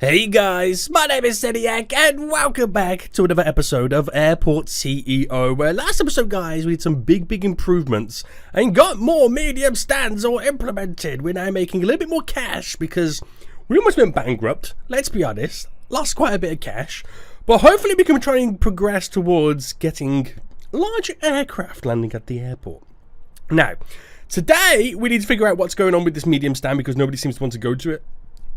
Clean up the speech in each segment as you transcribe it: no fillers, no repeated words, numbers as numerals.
Hey guys, my name is Zeniac and welcome back to another episode of Airport CEO, where last episode guys we did some big improvements and got more medium stands all implemented. We're now making a little bit more cash because we almost went bankrupt, let's be honest, lost quite a bit of cash, but hopefully we can try and progress towards getting larger aircraft landing at the airport. Now, today we need to figure out what's going on with this medium stand because nobody seems to want to go to it.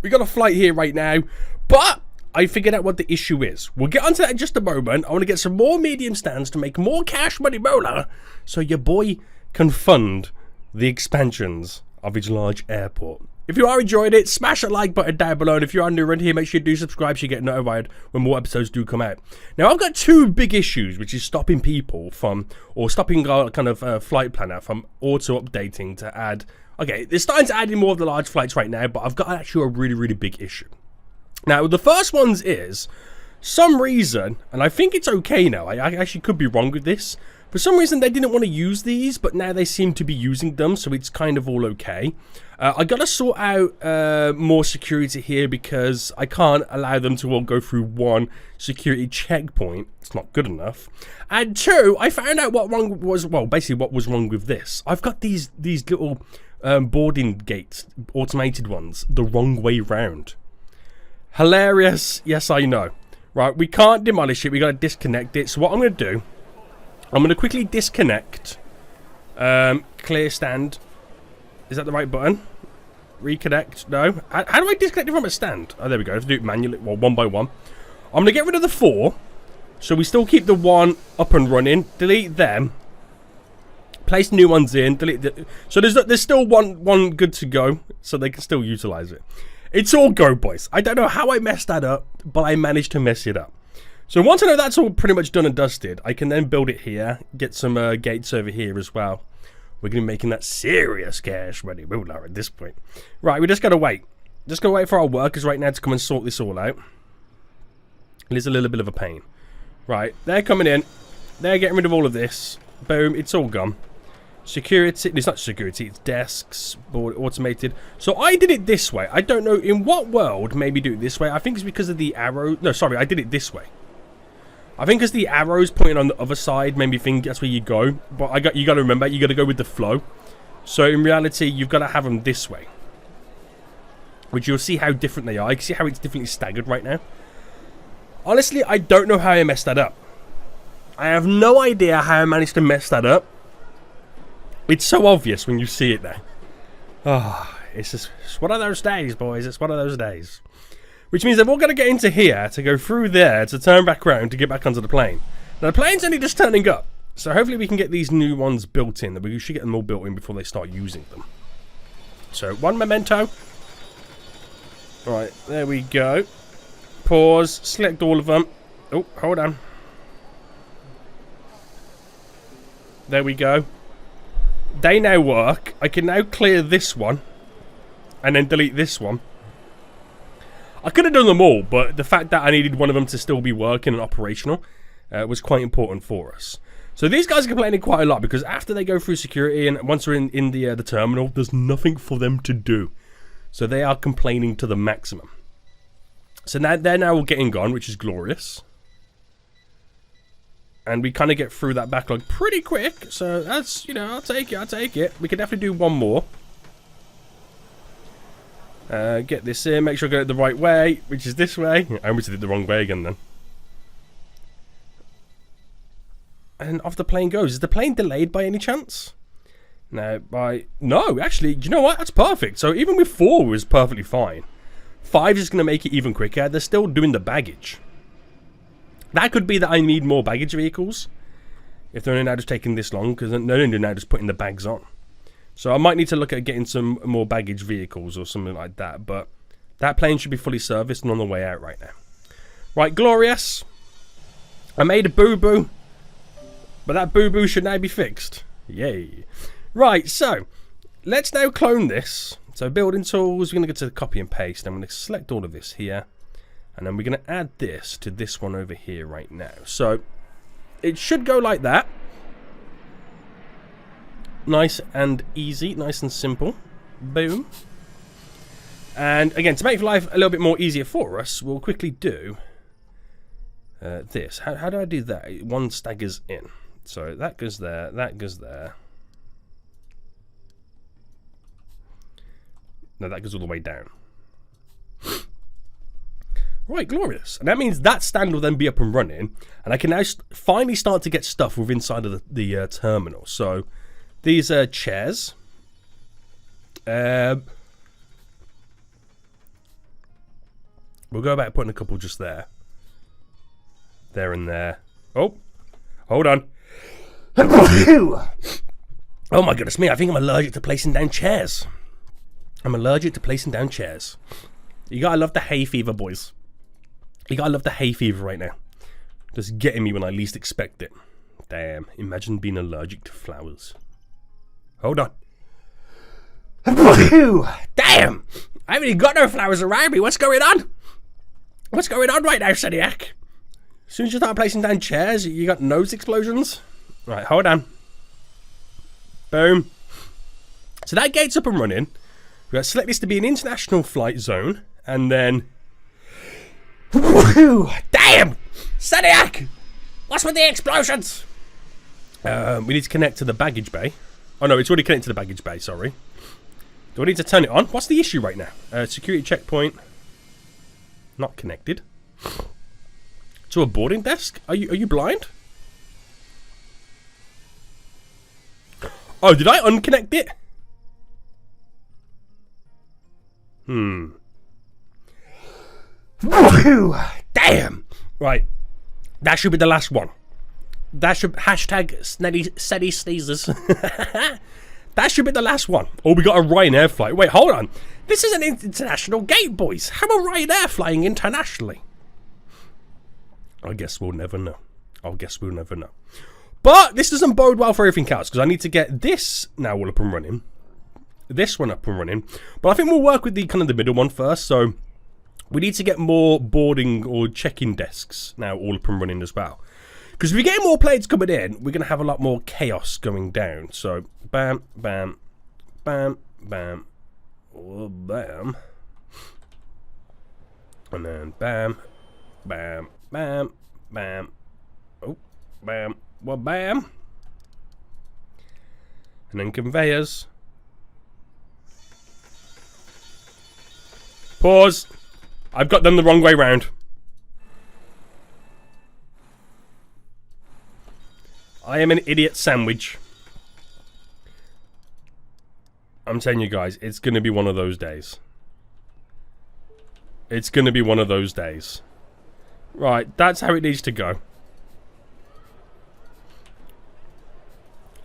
We got a flight here right now, but I figured out what the issue is. We'll get onto that in just a moment. I want to get some more medium stands to make more cash money roller so your boy can fund the expansions of his large airport. If you are enjoying it, smash that like button down below, and if you are new around here, make sure you do subscribe so you get notified when more episodes do come out. Now, I've got two big issues, which is stopping people from, or stopping our kind of flight planner from auto-updating to add. Okay, they're starting to add in more of the large flights right now, but I've got actually a really big issue. Now, the first ones is, some reason, and I think it's okay now, I actually could be wrong with this, for some reason they didn't want to use these, but now they seem to be using them, so it's kind of all okay. I gotta sort out more security here because I can't allow them to all go through one security checkpoint. It's not good enough. And two, I found out what was wrong with this. I've got these little boarding gates, automated ones, the wrong way round. Hilarious, yes I know. Right, we can't demolish it, we gotta disconnect it. So what I'm gonna do, I'm gonna quickly disconnect. Clear stand. Is that the right button? Reconnect, no. How do I disconnect it from a stand? Oh, there we go, let's do it manually, well, one by one. I'm gonna get rid of the 4, so we still keep the 1 up and running. Delete them. Place new ones in, delete the, so there's still one good to go, so they can still utilize it. It's all go, boys. I don't know how I messed that up, but I managed to mess it up. So once I know that's all pretty much done and dusted, I can then build it here, get some gates over here as well. We're going to be making that serious cash money roller at this point. Right, we just got to wait. Just got to wait for our workers right now to come and sort this all out. It is a little bit of a pain. Right, they're coming in. They're getting rid of all of this. Boom, it's all gone. Security, it's not security, it's desks, board, automated. So I did it this way. I don't know in what world maybe do it this way. I think it's because of the arrow. No, sorry, I did it this way. I think because the arrows pointing on the other side made me think that's where you go. But you got to remember, you got to go with the flow. So in reality, you've got to have them this way. Which you'll see how different they are. You can see how it's differently staggered right now. Honestly, I don't know how I messed that up. I have no idea how I managed to mess that up. It's so obvious when you see it there. Oh, it's one of those days, boys. It's one of those days. Which means they've all got to get into here to go through there to turn back around to get back onto the plane. Now, the plane's only just turning up. So hopefully we can get these new ones built in. We should get them all built in before they start using them. So, one memento. Right, there we go. Pause. Select all of them. Oh, hold on. There we go. They now work. I can now clear this one and then delete this one. I could have done them all, but the fact that I needed one of them to still be working and operational was quite important for us. So these guys are complaining quite a lot because after they go through security and once they're in the terminal, there's nothing for them to do. So they are complaining to the maximum. So now they're all getting gone, which is glorious. And we kind of get through that backlog pretty quick. So that's, you know, I'll take it. We can definitely do one more. Get this in. Make sure I get it the right way, which is this way. I almost did it the wrong way again then. And off the plane goes. Is the plane delayed by any chance? No, actually, do you know what? That's perfect. So even with 4 was perfectly fine. 5 is going to make it even quicker. They're still doing the baggage. That could be that I need more baggage vehicles. If they're only now just taking this long, because they're only now just putting the bags on. So I might need to look at getting some more baggage vehicles or something like that. But that plane should be fully serviced and on the way out right now. Right, glorious. I made a boo-boo. But that boo-boo should now be fixed. Yay. Right, so let's now clone this. So building tools, we're going to go to the copy and paste. I'm going to select all of this here. And then we're going to add this to this one over here right now. So it should go like that. Nice and easy, nice and simple. Boom. And again, to make life a little bit more easier for us, we'll quickly do this. How do I do that? One staggers in. So that goes there, that goes there. No, that goes all the way down. Right, glorious. And that means that stand will then be up and running, and I can now finally start to get stuff within inside of the terminal. So these chairs. We'll go about putting a couple just there. There and there. Oh, hold on. Oh my goodness me, I think I'm allergic to placing down chairs. I'm allergic to placing down chairs. You gotta love the hay fever, boys. You gotta love the hay fever right now. Just getting me when I least expect it. Damn, imagine being allergic to flowers. Hold on. Damn! I haven't even got no flowers around me. What's going on? What's going on right now, Seniac? As soon as you start placing down chairs, you got nose explosions. Right, hold on. Boom. So that gate's up and running. We've got to select this to be an international flight zone. And then... Damn! Seniac! What's with the explosions? We need to connect to the baggage bay. Oh no, it's already connected to the baggage bay, sorry. Do I need to turn it on? What's the issue right now? Security checkpoint. Not connected. To a boarding desk? Are you blind? Oh, did I unconnect it? Damn! Right. That should be the last one. That should... Hashtag steady sneezes. That should be the last one. Oh, we got a Ryanair flight. Wait, hold on. This is an international gate, boys. How are Ryanair flying internationally? I guess we'll never know. I guess we'll never know. But this doesn't bode well for everything else, because I need to get this now all up and running. This one up and running. But I think we'll work with the kind of the middle one first. So we need to get more boarding or check-in desks now all up and running as well. Because if we get more planes coming in, we're going to have a lot more chaos going down. So, bam, bam, bam, bam, oh, bam. And then bam, bam, bam, bam. Oh, bam, well, bam. And then conveyors. Pause. I've got them the wrong way round. I am an idiot sandwich. I'm telling you guys, it's going to be one of those days. It's going to be one of those days. Right, that's how it needs to go.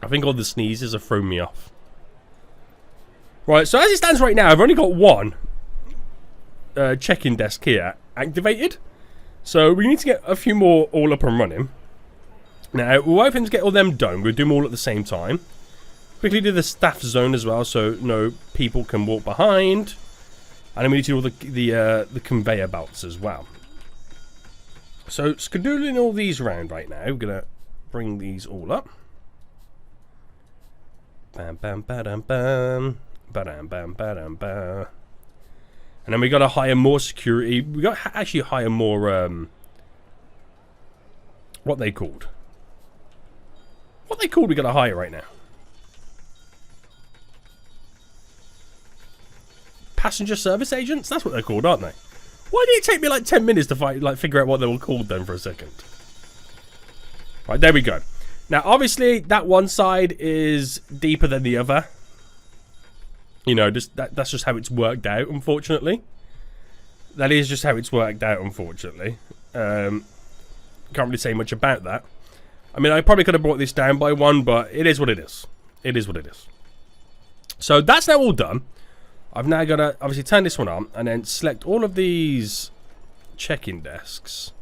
I think all the sneezes have thrown me off. Right, so as it stands right now, I've only got one check-in desk here activated. So we need to get a few more all up and running. Now, we're hoping to get all them done. We'll do them all at the same time. Quickly do the staff zone as well, so no people can walk behind. And then we need to do all the conveyor belts as well. So, scheduling all these around right now. We're going to bring these all up. Bam, bam, ba-dam, bam. Ba-dam, bam, ba-dam, ba. And then we got to hire more security. We got to actually hire more, what they called? What they called we got to hire right now? Passenger service agents? That's what they're called, aren't they? Why did it take me like 10 minutes to figure out what they were called then for a second? Right, there we go. Now, obviously, that one side is deeper than the other. You know, that's just how it's worked out, unfortunately. That is just how it's worked out, unfortunately. Can't really say much about that. I mean, I probably could have brought this down by one, but it is what it is. It is what it is. So that's now all done. I've now got to obviously turn this one on and then select all of these check-in desks.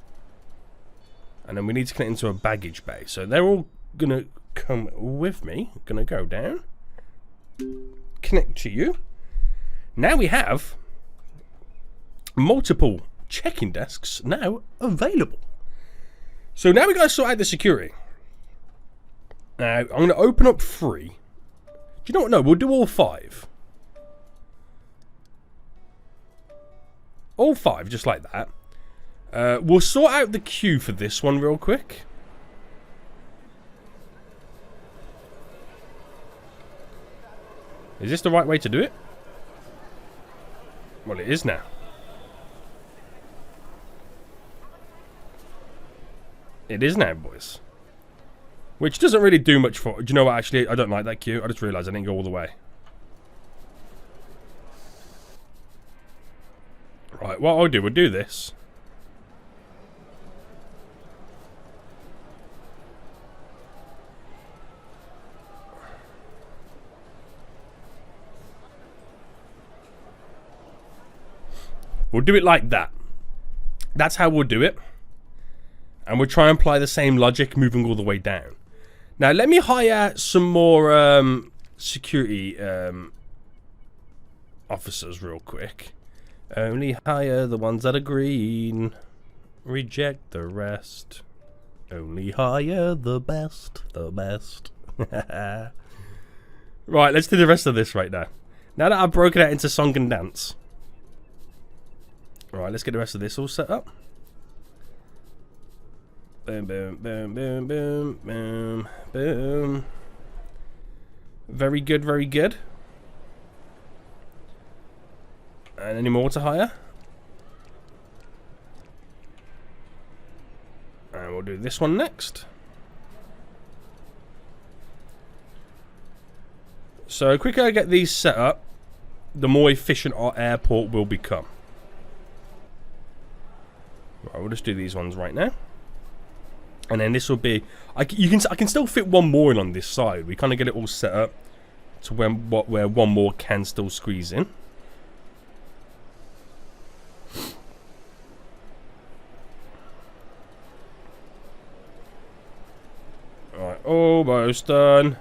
And then we need to connect into a baggage bay. So they're all going to come with me. Going to go down. Connect to you. Now we have multiple check-in desks now available. So now we got to sort out the security. Now I'm going to open up 3. Do you know what? No, we'll do all 5. All 5, just like that. We'll sort out the queue for this one real quick. Is this the right way to do it? Well, it is now. It is now, boys. Which doesn't really do much for... Do you know what, actually? I don't like that queue. I just realised I didn't go all the way. Right, what I'll do, we'll do this. We'll do it like that. That's how we'll do it. And we'll try and apply the same logic moving all the way down. Now, let me hire some more security officers real quick. Only hire the ones that are green. Reject the rest. Only hire the best. The best. Right, let's do the rest of this right now. Now that I've broken it into song and dance. Right, let's get the rest of this all set up. Boom, boom, boom, boom, boom, boom, boom. Very good, very good. And any more to hire? And we'll do this one next. So the quicker I get these set up, the more efficient our airport will become. Right, we'll just do these ones right now. And then this will be... I can still fit one more in on this side. We kind of get it all set up to where one more can still squeeze in. Alright, almost done.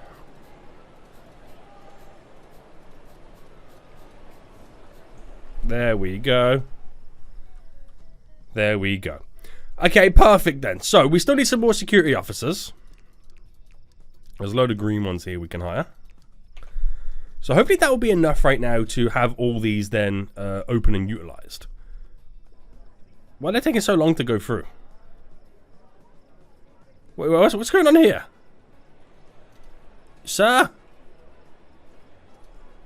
There we go. There we go. Okay, perfect then. So, we still need some more security officers. There's a load of green ones here we can hire. So, hopefully that will be enough right now to have all these then open and utilized. Why are they taking so long to go through? Wait, what's going on here? Sir?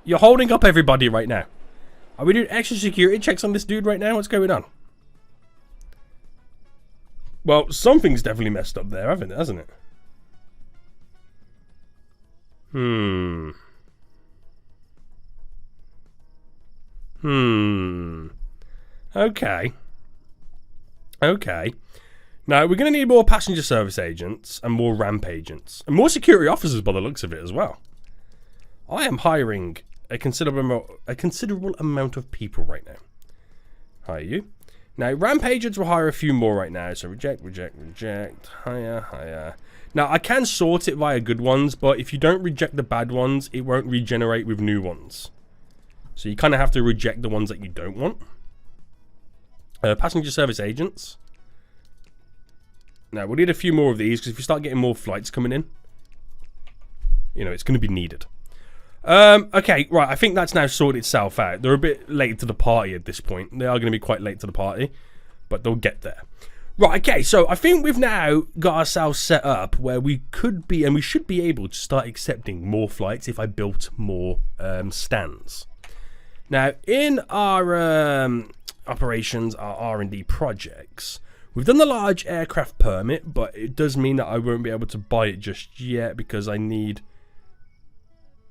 You're holding up everybody right now. Are we doing extra security checks on this dude right now? What's going on? Well, something's definitely messed up there, hasn't it? Okay. Okay. Now, we're going to need more passenger service agents and more ramp agents. And more security officers by the looks of it as well. I am hiring a considerable amount of people right now. Hire you. Now, ramp agents will hire a few more right now. So reject, reject, reject. Hire, hire. Now, I can sort it via good ones, but if you don't reject the bad ones, it won't regenerate with new ones. So you kind of have to reject the ones that you don't want. Passenger service agents. Now, we'll need a few more of these, because if you start getting more flights coming in, you know, it's going to be needed. Okay, right, I think that's now sorted itself out. They're a bit late to the party at this point. They are going to be quite late to the party, but they'll get there. Right, okay, so I think we've now got ourselves set up where we could be, and we should be able to start accepting more flights if I built more stands. Now, in our operations, our R&D projects, we've done the large aircraft permit, but it does mean that I won't be able to buy it just yet because I need...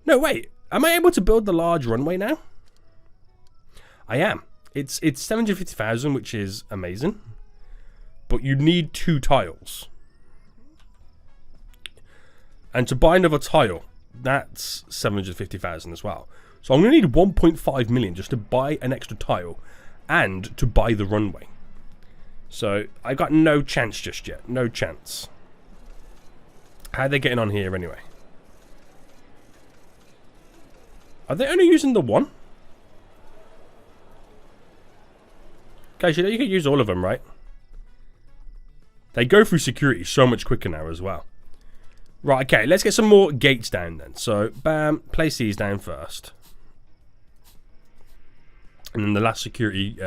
No, wait. Am I able to build the large runway now? I am. It's 750,000, which is amazing. But you need 2 tiles. And to buy another tile, that's 750,000 as well. So I'm going to need 1.5 million just to buy an extra tile and to buy the runway. So I got no chance just yet. No chance. How are they getting on here anyway? Are they only using the one? Guys, you know you can use all of them, right? They go through security so much quicker now as well. Right, okay, let's get some more gates down then. So, bam, place these down first. And then the last security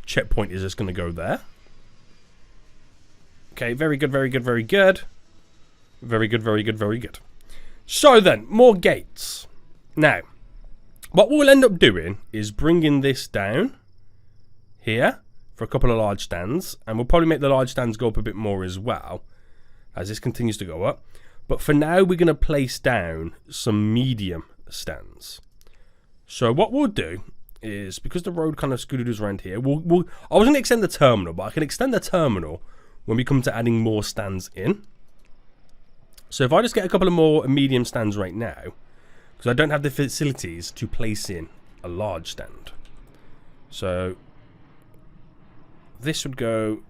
checkpoint is just going to go there. Okay, very good, very good, very good. Very good, very good, very good. So then, more gates. Now, what we'll end up doing is bringing this down here for a couple of large stands. And we'll probably make the large stands go up a bit more as well as this continues to go up. But for now, we're going to place down some medium stands. So what we'll do is, because the road kind of scooters around here, I was going to extend the terminal, but I can extend the terminal when we come to adding more stands in. So if I just get a couple of more medium stands right now, because I don't have the facilities to place in a large stand. So this would go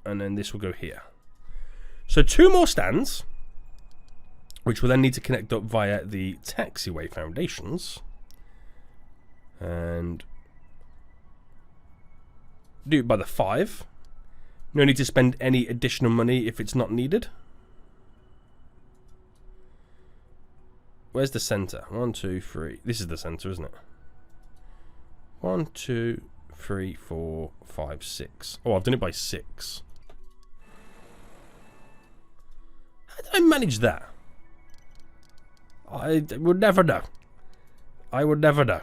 and then this will go here. So 2 more stands, which will then need to connect up via the taxiway foundations. And do it by the 5. No need to spend any additional money if it's not needed. Where's the center? 1, 2, 3. This is the center, isn't it? 1, 2, 3, 4, 5, 6. Oh, I've done it by 6. How did I manage that? I would never know. I would never know.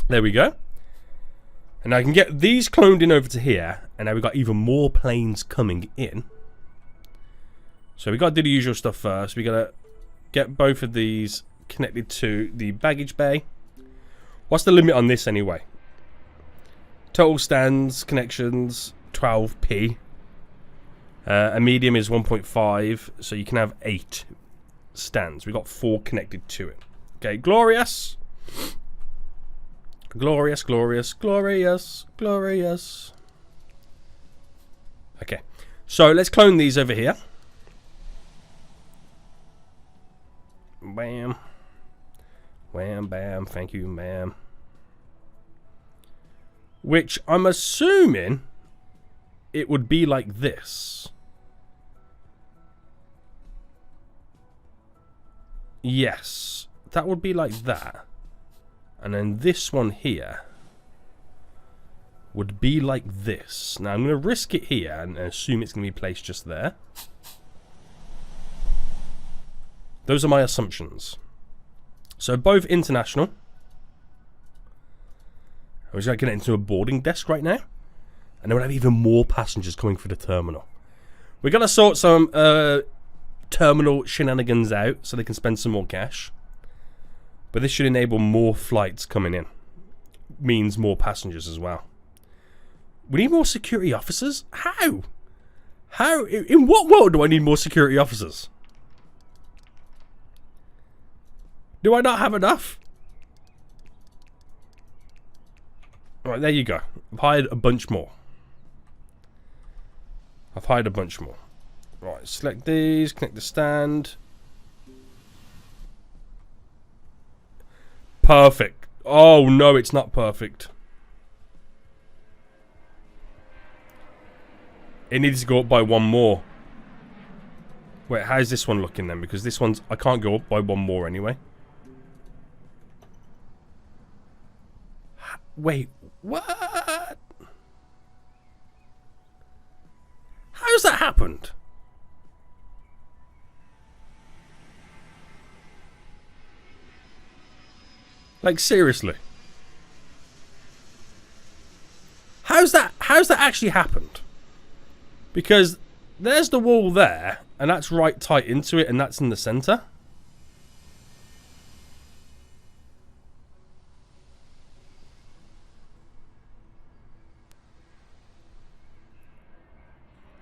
There we go. And I can get these cloned in over to here. And now we've got even more planes coming in. So we got to do the usual stuff first. We got to get both of these connected to the baggage bay. What's the limit on this anyway? Total stands, connections, 12p. A medium is 1.5. So you can have 8 stands. We got 4 connected to it. Okay, glorious. Glorious, glorious, glorious, glorious. Okay, so let's clone these over here. Bam. Wham, bam, thank you, ma'am. Which I'm assuming it would be like this. Yes, that would be like that. And then this one here would be like this. Now I'm going to risk it here and assume it's going to be placed just there. Those are my assumptions. So both international. I'm just going to get into a boarding desk right now. And then we'll have even more passengers coming through the terminal. We're going to sort some terminal shenanigans out so they can spend some more cash. But this should enable more flights coming in. Means more passengers as well. We need more security officers? How? How? In what world do I need more security officers? Do I not have enough? Alright, there you go. I've hired a bunch more. Right, select these, connect the stand. Perfect. Oh no, it's not perfect. It needs to go up by 1 more. Wait, how's this one looking then? Because this one's... I can't go up by 1 more anyway. Wait, what? How's that happened? Like, seriously. How's that actually happened? Because there's the wall there, and that's right tight into it, and that's in the center.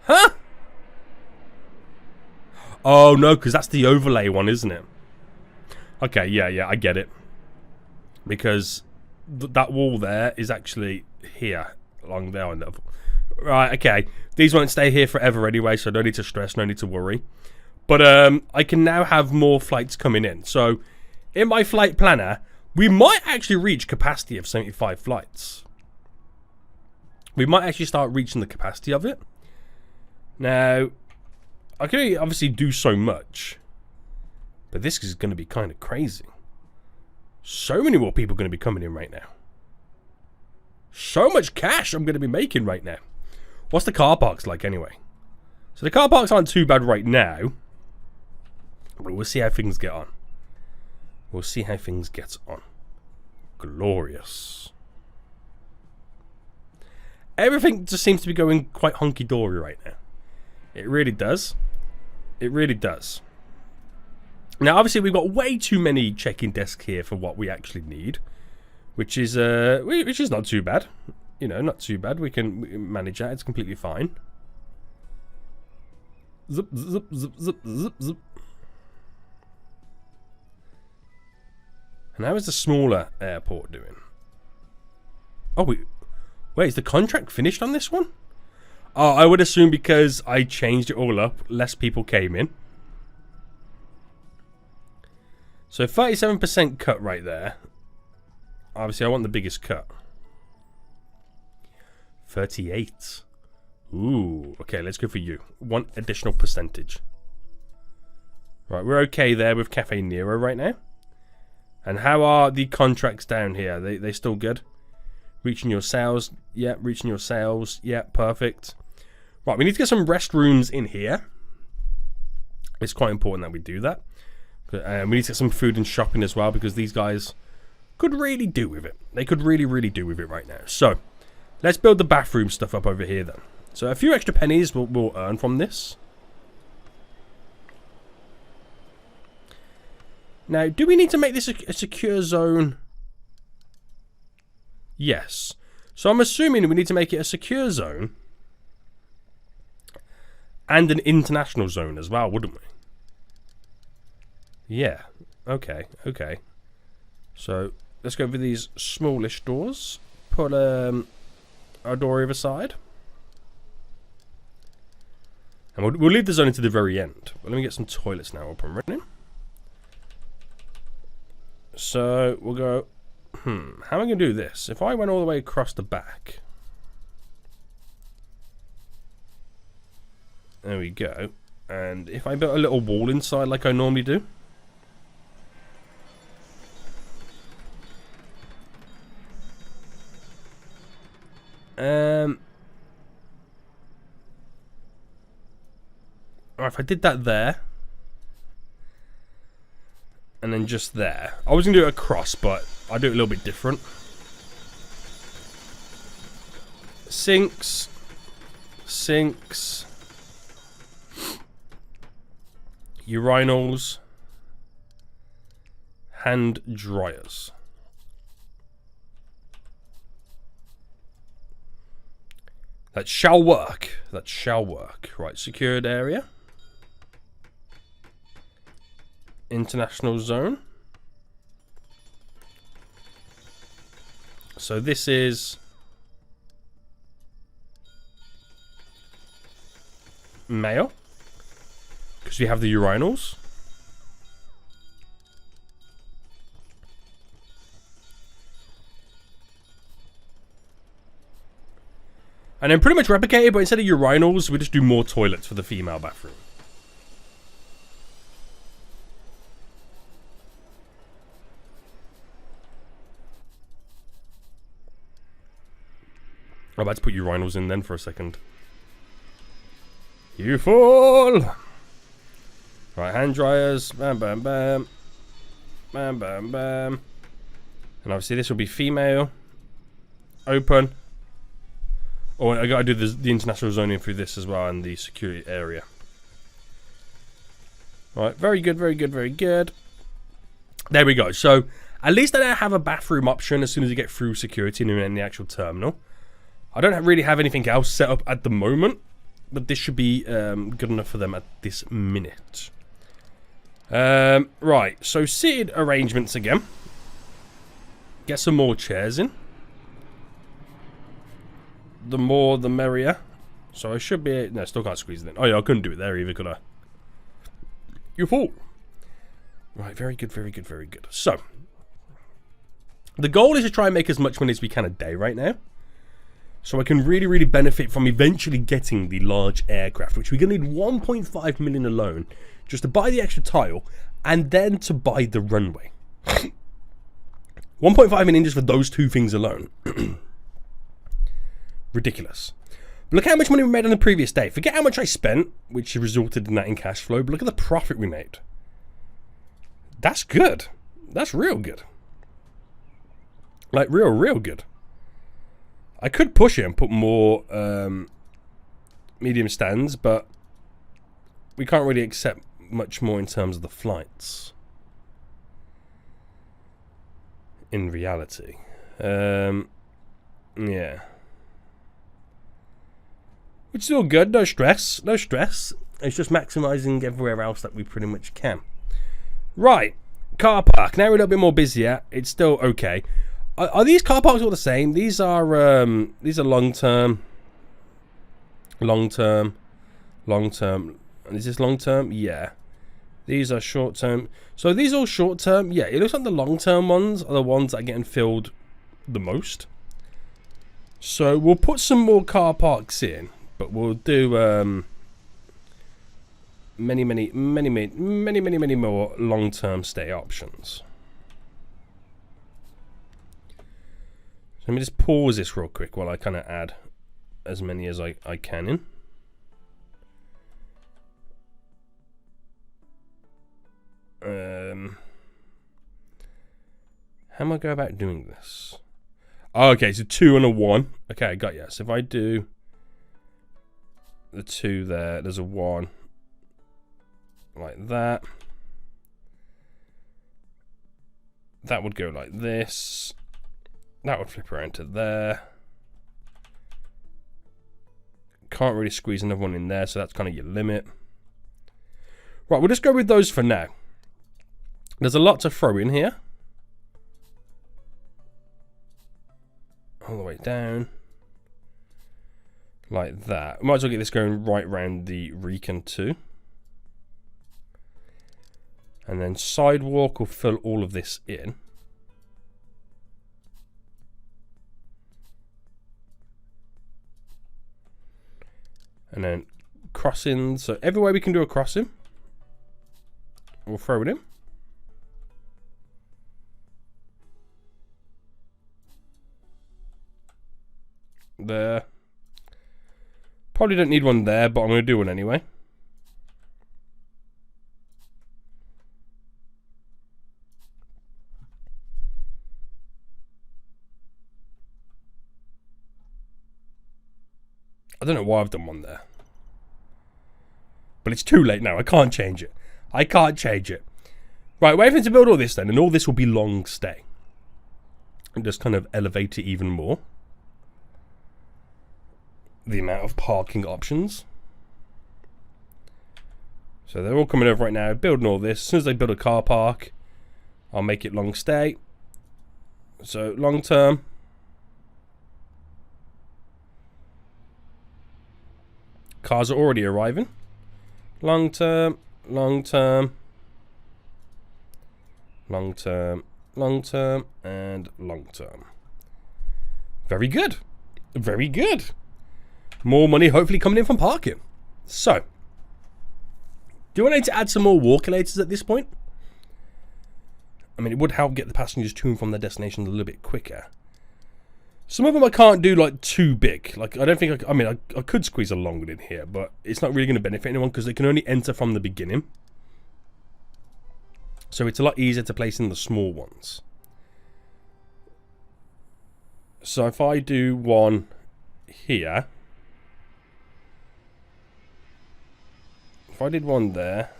Huh? Oh, no, because that's the overlay one, isn't it? Okay, yeah, I get it. Because that wall there is actually here, along there on the... Right, okay. These won't stay here forever anyway, so no need to stress, no need to worry. But I can now have more flights coming in. So, in my flight planner, we might actually reach capacity of 75 flights. We might actually start reaching the capacity of it. Now, I can obviously do so much. But this is going to be kind of crazy. So many more people are going to be coming in right now. So much cash I'm going to be making right now. What's the car parks like anyway? So the car parks aren't too bad right now. But we'll see how things get on. We'll see how things get on. Glorious. Everything just seems to be going quite hunky-dory right now. It really does. It really does. Now, obviously, we've got way too many check-in desks here for what we actually need. Which is not too bad. You know, not too bad. We can manage that. It's completely fine. Zip, zip, zip, zip, zip, zip. And how is the smaller airport doing? Oh, wait, is the contract finished on this one? Oh, I would assume because I changed it all up, less people came in. So 37% cut right there. Obviously, I want the biggest cut. 38. Ooh, okay, let's go for you. 1 additional percentage. Right, we're okay there with Cafe Nero right now. And how are the contracts down here? They still good? Reaching your sales. Yeah, reaching your sales. Yeah, perfect. Right, we need to get some restrooms in here. It's quite important that we do that. We need to get some food and shopping as well, because these guys could really do with it. They could really, really do with it right now. So, let's build the bathroom stuff up over here then. So, a few extra pennies we'll earn from this. Now, do we need to make this a secure zone? Yes. So I'm assuming we need to make it a secure zone and an international zone as well, wouldn't we? Yeah. Okay. Okay. So let's go for these smallish doors. Put our door over side. And we'll leave the zone to the very end. But let me get some toilets now up and running. So we'll go, how am I going to do this? If I went all the way across the back. There we go. And if I built a little wall inside like I normally do. Alright, if I did that there. And then just there. I was going to do it across, but I'll do it a little bit different. Sinks. Sinks. Urinals. Hand dryers. That shall work. That shall work. Right, secured area. International zone. So this is male, because we have the urinals. And then pretty much replicate it, but instead of urinals, we just do more toilets for the female bathroom. I'm about to put urinals in then for a second. You fool! Right, hand dryers. Bam, bam, bam. Bam, bam, bam. And obviously this will be female. Open. Oh, I gotta do the international zoning through this as well, and the security area. Right, very good, very good, very good. There we go. So, at least I now have a bathroom option as soon as you get through security and in the actual terminal. I don't really have anything else set up at the moment, but this should be good enough for them at this minute. Right, so seated arrangements again. Get some more chairs in. The more, the merrier. So I should be... No, still can't squeeze it in. Oh yeah, I couldn't do it there either, could I? You fool. Right, very good, very good, very good. So, the goal is to try and make as much money as we can a day right now. So I can really, really benefit from eventually getting the large aircraft, which we're going to need 1.5 million alone just to buy the extra tile and then to buy the runway. 1.5 million just for those two things alone. Ridiculous. But look how much money we made on the previous day. Forget how much I spent, which resulted in that in cash flow, but look at the profit we made. That's good. That's real good. Like, real good. I could push it and put more medium stands, but we can't really accept much more in terms of the flights. In reality. Yeah. Which is all good, no stress, no stress. It's just maximising everywhere else that we pretty much can. Right, car park. Now we're a little bit more busier. It's still okay. Are these car parks all the same? These are long term. Long term. Is this long term? Yeah. These are short term. So these are all short term. Yeah, it looks like the long term ones are the ones that are getting filled the most. So we'll put some more car parks in, but we'll do many more long term stay options. So let me just pause this real quick while I kind of add as many as I can in. How am I go about doing this? Oh, okay, so 2 and a 1. Okay, I got you. So if I do the 2 there, there's a 1 like that. That would go like this. That would flip around to there. Can't really squeeze another one in there, so that's kind of your limit. Right, we'll just go with those for now. There's a lot to throw in here. All the way down. Like that. Might as well get this going right around the Recon too. And then sidewalk will fill all of this in. And then crossings. So everywhere we can do a crossing, we'll throw it in. There. Probably don't need one there, but I'm going to do one anyway. I don't know why I've done one there. But it's too late now. I can't change it. I can't change it. Right, we're having to build all this then, and all this will be long stay. And just kind of elevate it even more. The amount of parking options. So they're all coming over right now, building all this. As soon as they build a car park, I'll make it long stay. So long term. Cars are already arriving. Long term, long term, long term, long term, and long term. Very good. Very good. More money hopefully coming in from parking. So, do I need to add some more walkulators at this point? I mean, it would help get the passengers to and from their destinations a little bit quicker. Some of them I can't do like too big. Like I don't think I mean I could squeeze a long one in here, but it's not really going to benefit anyone because they can only enter from the beginning. So it's a lot easier to place in the small ones. So if I do one here, if I did one there,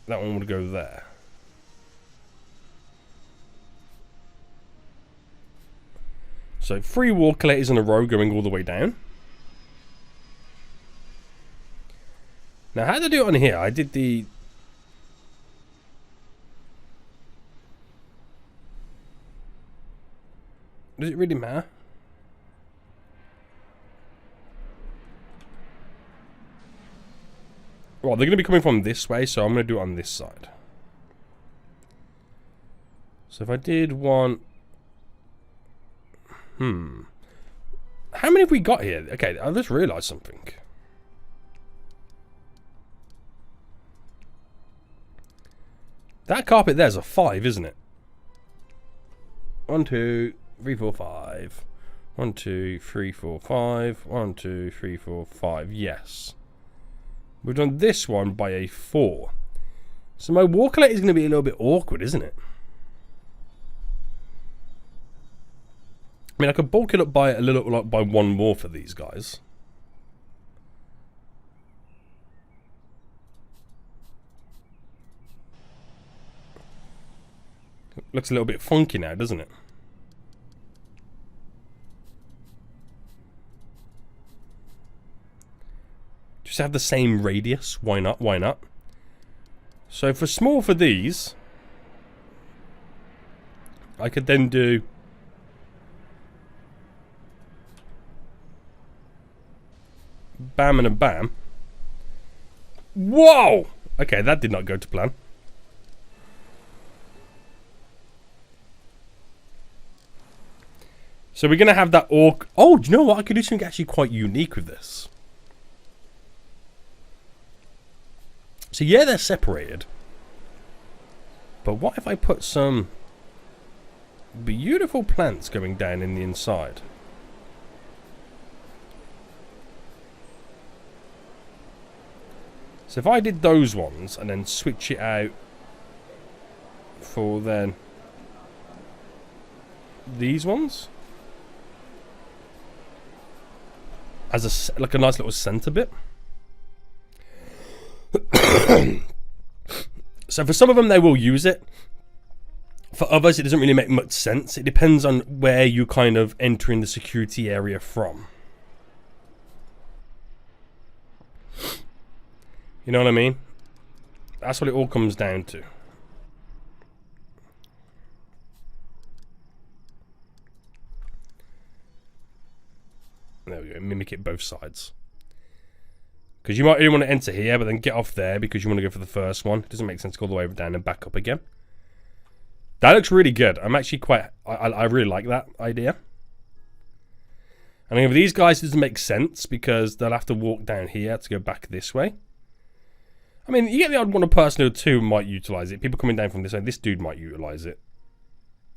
that one would go there. So 3 walkulators in a row going all the way down. Now how did I do it on here? I did the... Does it really matter? Well, they're going to be coming from this way, so I'm going to do it on this side. So if I did one... How many have we got here? Okay, I just realised something. That carpet there's a 5, isn't it? 1, 2, 3, 4, 5. 1, 2, 3, 4, 5. 1, 2, 3, 4, 5. Yes. We've done this one by a 4. So my wall collector is going to be a little bit awkward, isn't it? I mean, I could bulk it up by a little, like by 1 more for these guys. Looks a little bit funky now, doesn't it? Just have the same radius. Why not? Why not? So for small for these, I could then do bam and a bam. Whoa! Okay, that did not go to plan. So we're going to have that orc... Oh, do you know what? I could do something actually quite unique with this. So yeah, they're separated. But what if I put some beautiful plants going down in the inside? So if I did those ones and then switch it out for then these ones as a like a nice little center bit. So for some of them they will use it. For others it doesn't really make much sense. It depends on where you kind of entering the security area from. You know what I mean? That's what it all comes down to. There we go, mimic it both sides. Because you might really want to enter here, but then get off there because you want to go for the first one. It doesn't make sense to go all the way down and back up again. That looks really good. I'm actually quite... I really like that idea. And then with these guys, it doesn't make sense because they'll have to walk down here to go back this way. I mean, you get the odd one, a person or two might utilise it. People coming down from this way, this dude might utilise it.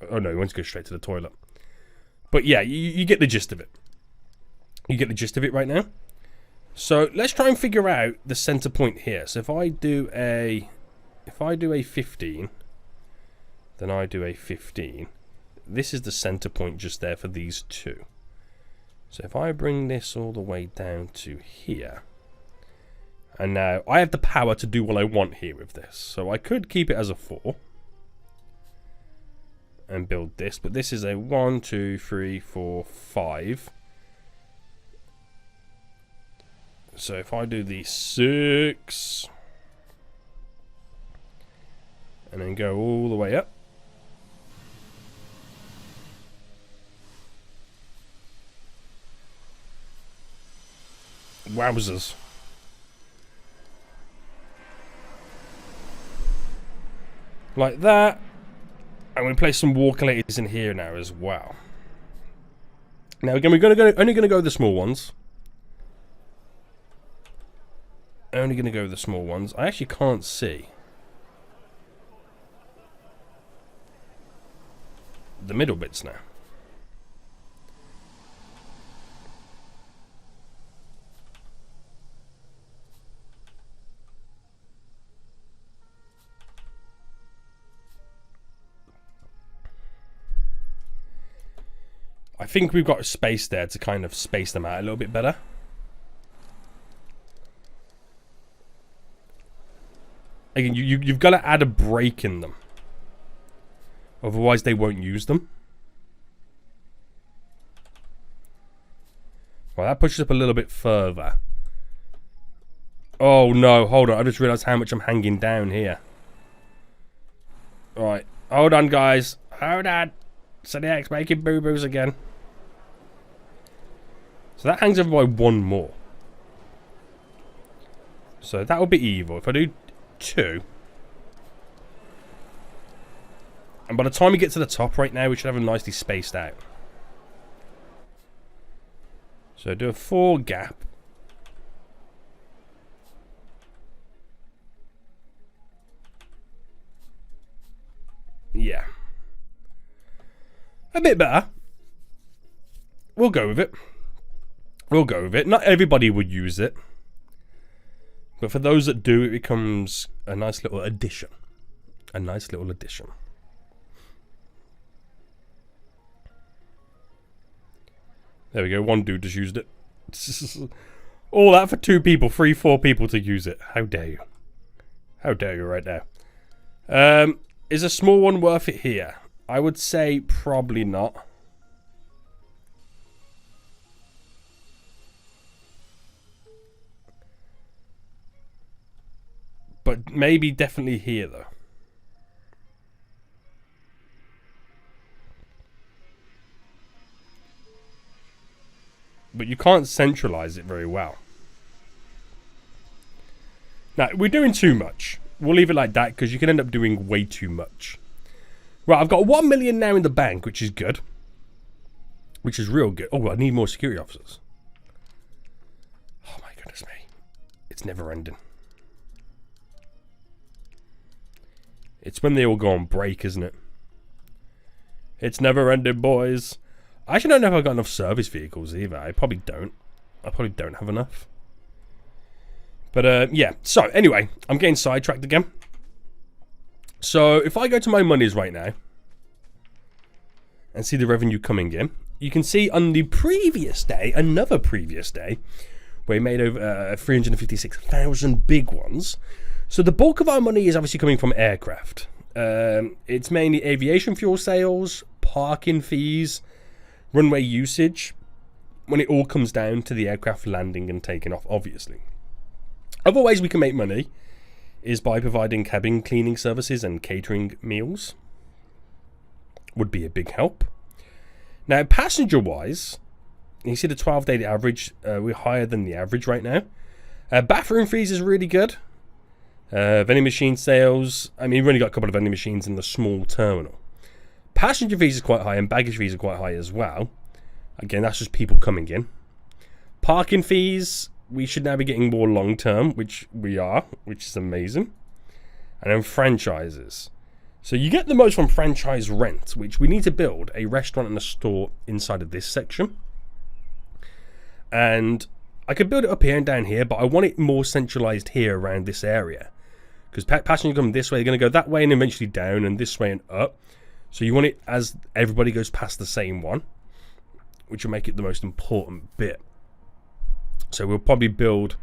Oh no, he wants to go straight to the toilet. But yeah, you get the gist of it. You get the gist of it right now. So let's try and figure out the center point here. So if I do a 15, then I do a 15. This is the center point just there for these two. So if I bring this all the way down to here, and now I have the power to do what I want here with this. So I could keep it as a 4 and build this, but this is a 1, 2, 3, 4, 5. So if I do the 6 and then go all the way up, wowzers. Like that. And we place some wall collectors in here now as well. Now again, we're only going to go with the small ones. Only going to go with the small ones. I actually can't see the middle bits now. I think we've got space there to kind of space them out a little bit better. Again, you've got to add a break in them. Otherwise, they won't use them. Well, that pushes up a little bit further. Oh, no. Hold on. I just realised how much I'm hanging down here. Alright. Hold on, guys. Hold on. Zodiac's making boo-boos again. So that hangs over by 1 more. So that will be evil. If I do 2, and by the time we get to the top right now, we should have them nicely spaced out. So do a 4 gap. Yeah. A bit better. We'll go with it. We'll go with it. Not everybody would use it. But for those that do, it becomes a nice little addition. A nice little addition. There we go. One dude just used it. All that for 2 people, 3, 4 people to use it. How dare you? How dare you right now? Is a small one worth it here? I would say probably not. But maybe definitely here though. But you can't centralize it very well. Now, we're doing too much. We'll leave it like that because you can end up doing way too much. Right, I've got 1 million now in the bank, which is good. Which is real good. Oh, I need more security officers. Oh my goodness me. It's never ending. It's when they all go on break, isn't it? It's never ending, boys. I actually don't know if I've got enough service vehicles either. I probably don't. I probably don't have enough. But, yeah. So, anyway. I'm getting sidetracked again. So, if I go to my monies right now. And see the revenue coming in. You can see on the previous day. Another previous day. Where we made over 356,000 big ones. So, the bulk of our money is obviously coming from aircraft. It's mainly aviation fuel sales. Parking fees. Runway usage, when it all comes down to the aircraft landing and taking off, obviously. Other ways we can make money is by providing cabin cleaning services and catering meals. Would be a big help. Now, passenger-wise, you see the 12-day average, we're higher than the average right now. Bathroom fees is really good. Vending machine sales, I mean, we've only got a couple of vending machines in the small terminal. Passenger fees is quite high and baggage fees are quite high as well. Again, that's just people coming in. Parking fees, we should now be getting more long term, which we are, which is amazing. And then franchises. So you get the most from franchise rent, which we need to build a restaurant and a store inside of this section. And I could build it up here and down here, but I want it more centralized here around this area. Because passengers come this way, they're going to go that way and eventually down and this way and up. So you want it as everybody goes past the same one, which will make it the most important bit. So we'll probably build...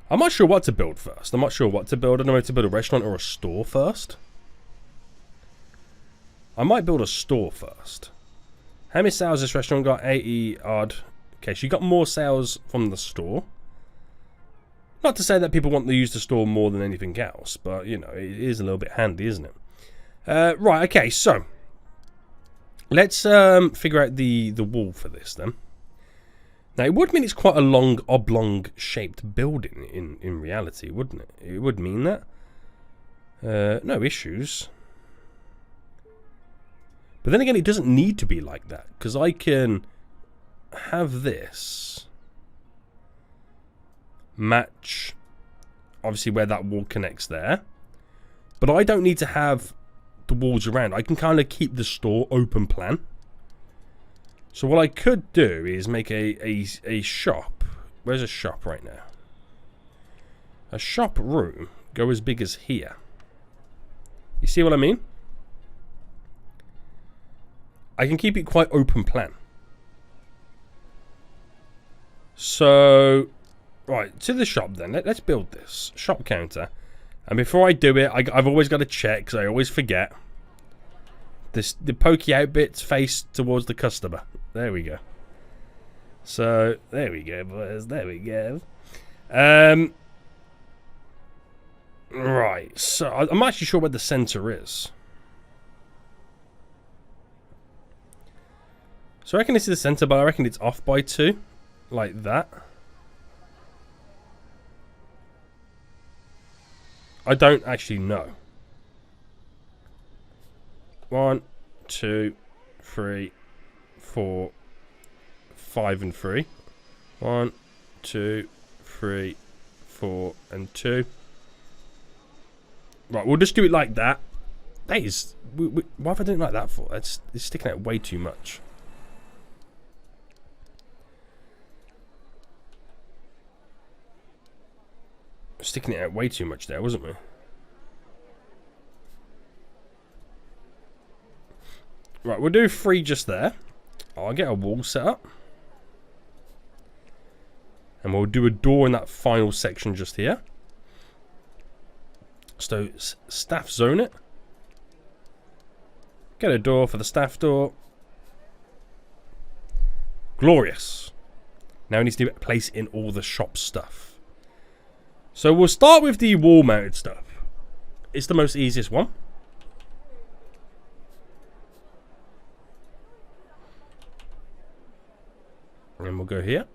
I'm not sure what to build first. I'm not sure what to build. I don't know whether to build a restaurant or a store first. I might build a store first. How many sales this restaurant got? 80 odd. Okay, so you got more sales from the store. Not to say that people want to use the store more than anything else, but, you know, it is a little bit handy, isn't it? Right, okay, so... Let's figure out the wall for this then. Now it would mean it's quite a long oblong shaped building in reality, wouldn't it? It would mean that. No issues. But then again, it doesn't need to be like that, because I can have this match obviously where that wall connects there. But I don't need to have the walls around. I can kind of keep the store open plan. So what I could do is make a shop. Where's a shop right now? A shop room. Go as big as here. You see what I mean? I can keep it quite open plan. So, right, to the shop then. Let's build this. Shop counter. And before I do it, I've always got to check, because I always forget. The pokey out bits face towards the customer. There we go. So, there we go, boys. There we go. Right, so I'm actually sure where the center is. So I reckon this is the center, but I reckon it's off by 2. Like that. I don't actually know. 1, 2, 3, 4, 5 and 3. 1, 2, 3, 4, and 2. Right, we'll just do it like that. That is... why have I done it like that for? It's sticking out way too much. Sticking it out way too much there, wasn't we? Right, we'll do 3 just there. I'll get a wall set up. And we'll do a door in that final section just here. So, staff zone it. Get a door for the staff door. Glorious. Now we need to place in all the shop stuff. So we'll start with the wall mounted stuff. It's the most easiest one. And we'll go here.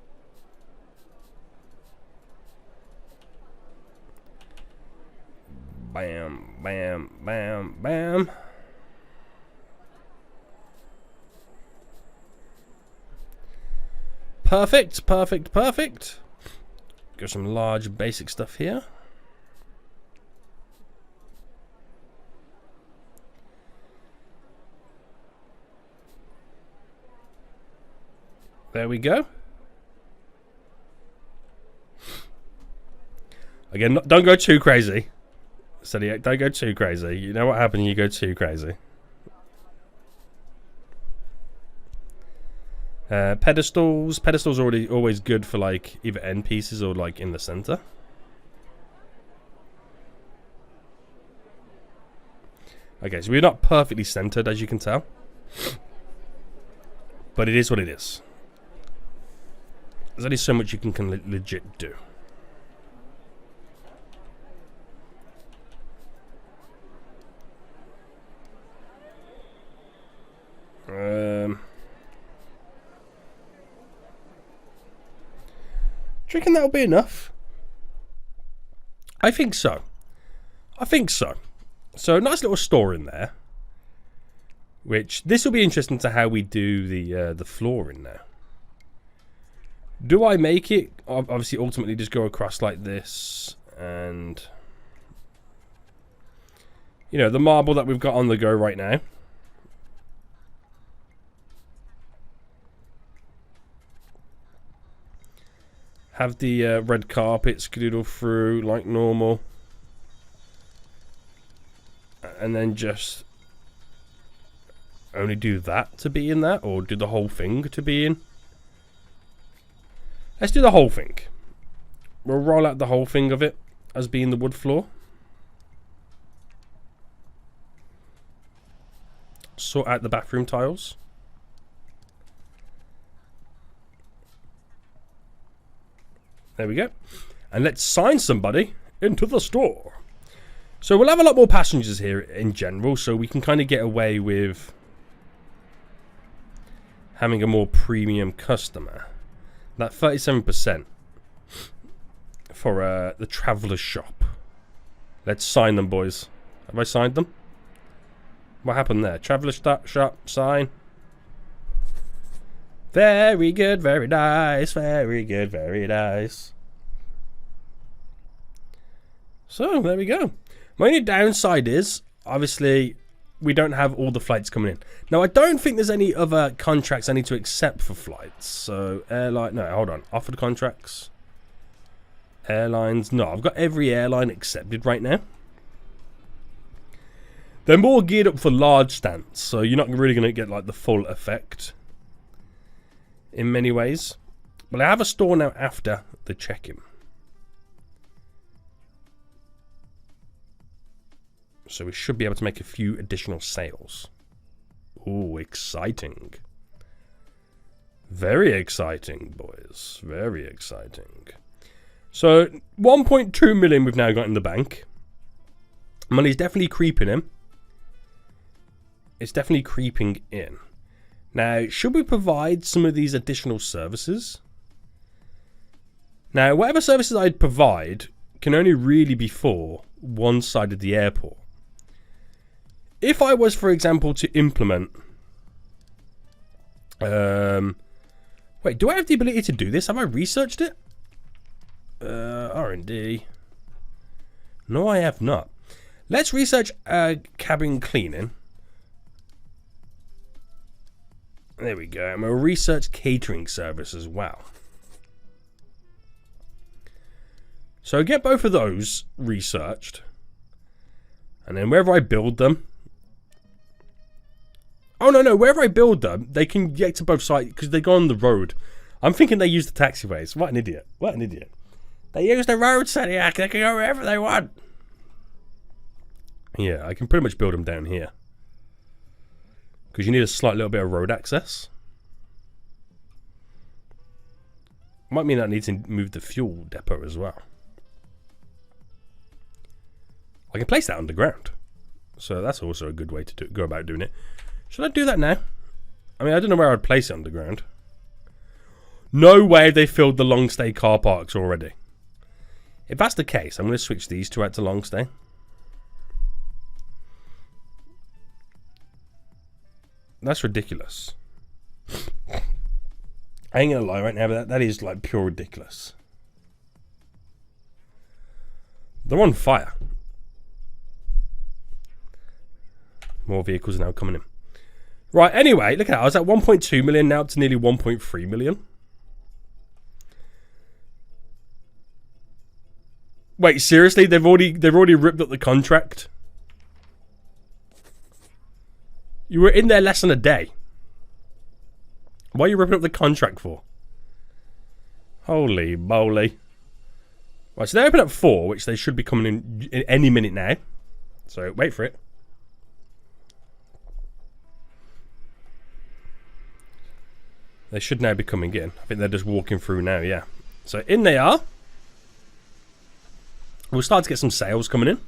Bam, bam, bam, bam. Perfect, perfect, perfect. Got some large basic stuff here. There we go. Again, don't go too crazy. Steady, don't go too crazy. You know what happens when you go too crazy. Pedestals. Pedestals are always good for like either end pieces or like in the center. Okay, so we're not perfectly centered, as you can tell. But it is what it is. There's only so much you can legit do. Do you reckon that'll be enough? I think so. I think so. So, nice little store in there. Which, this will be interesting to how we do the flooring now. Do I make it? Obviously, ultimately, just go across like this. And, you know, the marble that we've got on the go right now. Have the red carpet skedoodle through like normal. And then just only do that to be in that, or do the whole thing to be in? Let's do the whole thing. We'll roll out the whole thing of it as being the wood floor. Sort out the bathroom tiles. There we go. And let's sign somebody into the store. So we'll have a lot more passengers here in general, so we can kind of get away with having a more premium customer. That 37% for the traveller shop. Let's sign them, boys. Have I signed them? What happened there? Traveller shop, sign. Very good, very nice, very good, very nice. So, there we go. My only downside is, obviously, we don't have all the flights coming in. Now, I don't think there's any other contracts I need to accept for flights. So, airline, no, hold on. Offered contracts. Airlines, no, I've got every airline accepted right now. They're more geared up for large stunts, so you're not really going to get like the full effect in many ways. But I have a store now after the check-in. So we should be able to make a few additional sales. Ooh, exciting. Very exciting, boys. Very exciting. So, 1.2 million we've now got in the bank. Money's definitely creeping in. It's definitely creeping in. Now, should we provide some of these additional services? Now, whatever services I'd provide can only really be for one side of the airport. If I was, for example, to implement Wait, do I have the ability to do this? Have I researched it? R&D. No, I have not. Let's research cabin cleaning. There we go. I'm a research catering service as well. So get both of those researched. And then wherever I build them. Oh, no. Wherever I build them, they can get to both sides because they go on the road. I'm thinking they use the taxiways. What an idiot. What an idiot. They use the road, Seniac. They can go wherever they want. Yeah, I can pretty much build them down here. Because you need a slight little bit of road access. Might mean I need to move the fuel depot as well. I can place that underground. So that's also a good way to go about doing it. Should I do that now? I mean, I don't know where I'd place it underground. No way they filled the long stay car parks already. If that's the case, I'm going to switch these two out to long stay. That's ridiculous. I ain't gonna lie right now, but that is like pure ridiculous. They're on fire. More vehicles are now coming in. Right, anyway, look at that. I was at 1.2 million, now up to nearly 1.3 million. Wait, seriously? They've already ripped up the contract? You were in there less than a day. What are you ripping up the contract for? Holy moly. Right, so they open at 4, which they should be coming in any minute now. So, wait for it. They should now be coming in. I think they're just walking through now, yeah. So, in they are. We'll start to get some sales coming in.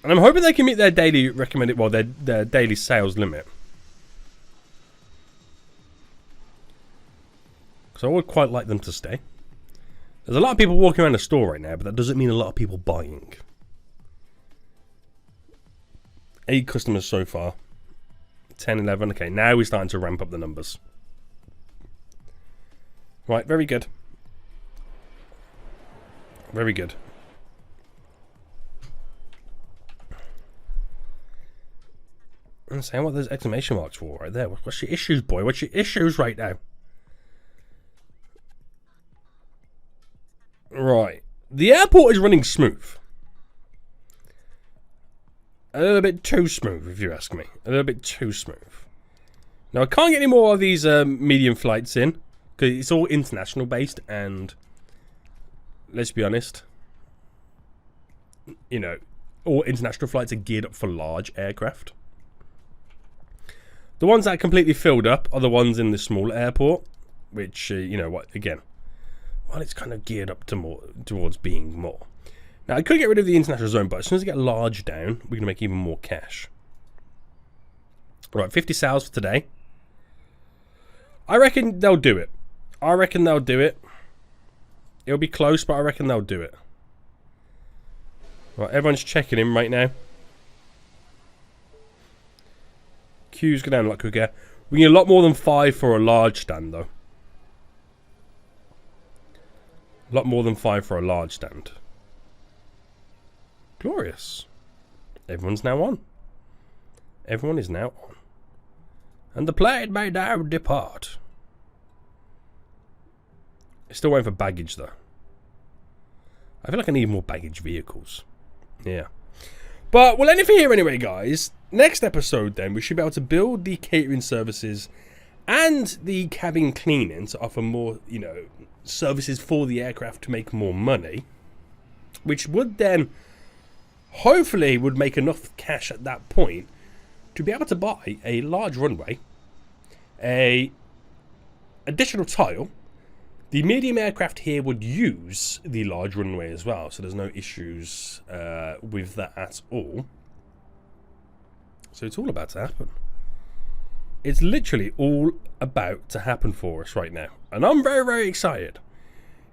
And I'm hoping they can meet their daily recommended, well, their daily sales limit. Because I would quite like them to stay. There's a lot of people walking around the store right now, but that doesn't mean a lot of people buying. 8 customers so far. 10, 11. Okay, now we're starting to ramp up the numbers. Right, very good. Very good. I'm saying what those exclamation marks for right there. What's your issues, boy? What's your issues right now? Right. The airport is running smooth. A little bit too smooth, if you ask me. A little bit too smooth. Now, I can't get any more of these medium flights in, because it's all international based, and let's be honest, you know, all international flights are geared up for large aircraft. The ones that are completely filled up are the ones in the small airport, which, you know what, again, well, it's kind of geared up to more towards being more. Now, I could get rid of the international zone, but as soon as I get large down, we're going to make even more cash. Right, 50 sales for today. I reckon they'll do it. I reckon they'll do it. It'll be close, but I reckon they'll do it. Right, everyone's checking in right now. Queues go down a lot quicker. We need a lot more than 5 for a large stand, though. A lot more than 5 for a large stand. Glorious. Everyone's now on. Everyone is now on. And the plane may now depart. Still waiting for baggage, though. I feel like I need more baggage vehicles. Yeah. But we'll end it for here anyway, guys. Next episode, then, we should be able to build the catering services and the cabin cleaning to offer more, you know, services for the aircraft to make more money. Which would then, hopefully, would make enough cash at that point to be able to buy a large runway, a additional tile. The medium aircraft here would use the large runway as well, so there's no issues with that at all. So it's all about to happen. It's literally all about to happen for us right now. And I'm very, very excited.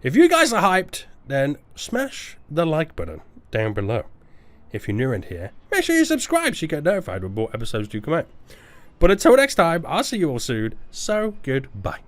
If you guys are hyped, then smash the like button down below. If you're new around here, make sure you subscribe so you get notified when more episodes do come out. But until next time, I'll see you all soon. So goodbye.